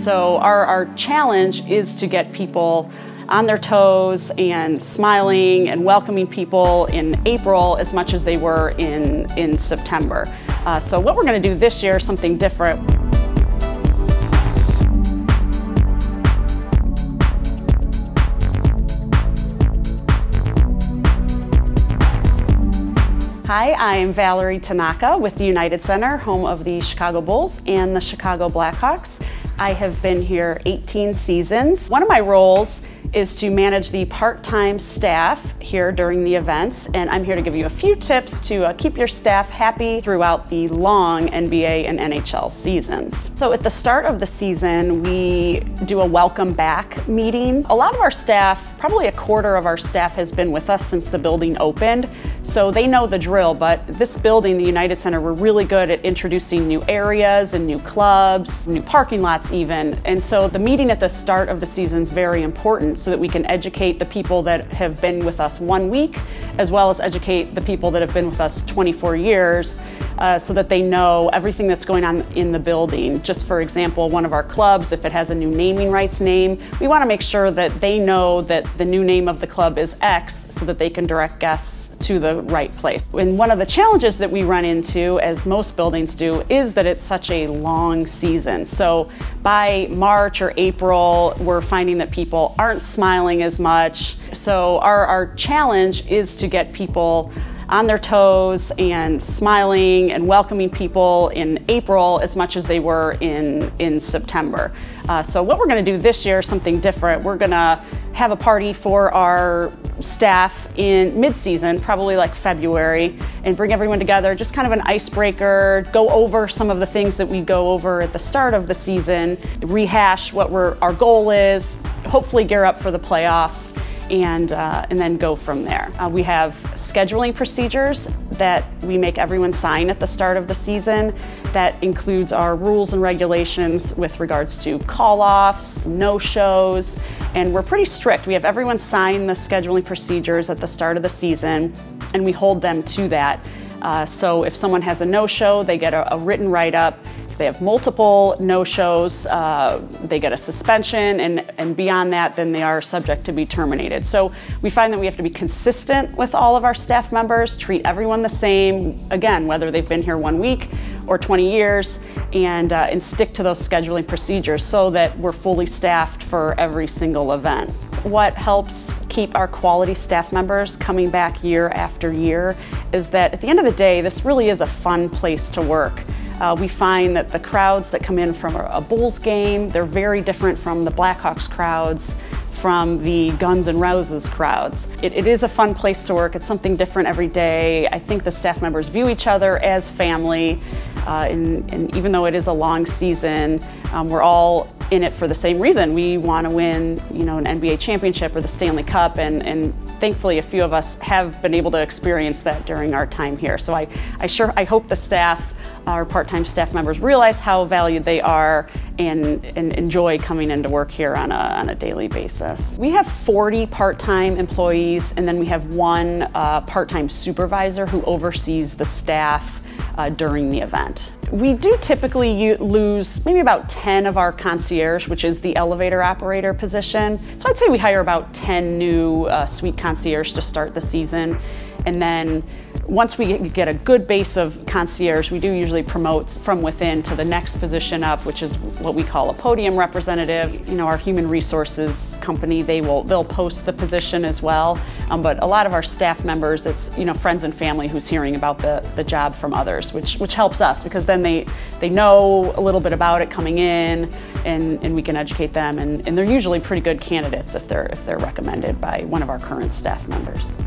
So our challenge is to get people on their toes and smiling and welcoming people in April as much as they were in September. So what we're going to do this year is something different. Hi, I'm Valerie Tanaka with the United Center, home of the Chicago Bulls and the Chicago Blackhawks. I have been here 18 seasons. One of my roles is to manage the part-time staff here during the events, and I'm here to give you a few tips to keep your staff happy throughout the long NBA and NHL seasons. So at the start of the season, we do a welcome back meeting. A lot of our staff, probably a quarter of our staff, has been with us since the building opened, so they know the drill. But this building, the United Center, we're really good at introducing new areas and new clubs, new parking lots even, and so the meeting at the start of the season is very important, so that we can educate the people that have been with us 1 week, as well as educate the people that have been with us 24 years, so that they know everything that's going on in the building. Just for example, one of our clubs, if it has a new naming rights name, we want to make sure that they know that the new name of the club is X, so that they can direct guests to the right place. And one of the challenges that we run into, as most buildings do, is that it's such a long season. So by March or April, we're finding that people aren't smiling as much. So our challenge is to get people on their toes and smiling and welcoming people in April as much as they were in September. So what we're going to do this year is something different. We're going to have a party for our staff in mid-season, probably like February, and bring everyone together, just kind of an icebreaker, go over some of the things that we go over at the start of the season, rehash what our goal is, hopefully gear up for the playoffs, and then go from there. We have scheduling procedures that we make everyone sign at the start of the season. That includes our rules and regulations with regards to call-offs, no-shows, and we're pretty strict. We have everyone sign the scheduling procedures at the start of the season, and we hold them to that. So if someone has a no-show, they get a written write-up. If they have multiple no-shows, they get a suspension, and beyond that, then they are subject to be terminated. So we find that we have to be consistent with all of our staff members, treat everyone the same, again, whether they've been here 1 week or 20 years, and stick to those scheduling procedures so that we're fully staffed for every single event. What helps keep our quality staff members coming back year after year is that at the end of the day, this really is a fun place to work. We find that the crowds that come in from a Bulls game, they're very different from the Blackhawks crowds, from the Guns N' Roses crowds. It is a fun place to work. It's something different every day. I think the staff members view each other as family, and even though it is a long season, we're all in it for the same reason. We want to win, an NBA championship or the Stanley Cup, and thankfully a few of us have been able to experience that during our time here. So I hope the staff, our part-time staff members, realize how valued they are and enjoy coming into work here on a daily basis. We have 40 part-time employees, and then we have one part-time supervisor who oversees the staff during the event. We do typically lose maybe about 10 of our concierge, which is the elevator operator position. So I'd say we hire about 10 new suite concierge to start the season. And then once we get a good base of concierge, we do usually promote from within to the next position up, which is what we call a podium representative. Our human resources company, they'll post the position as well. But a lot of our staff members, it's friends and family who's hearing about the job from others, which helps us, because then they know a little bit about it coming in, and we can educate them, and they're usually pretty good candidates if they're recommended by one of our current staff members.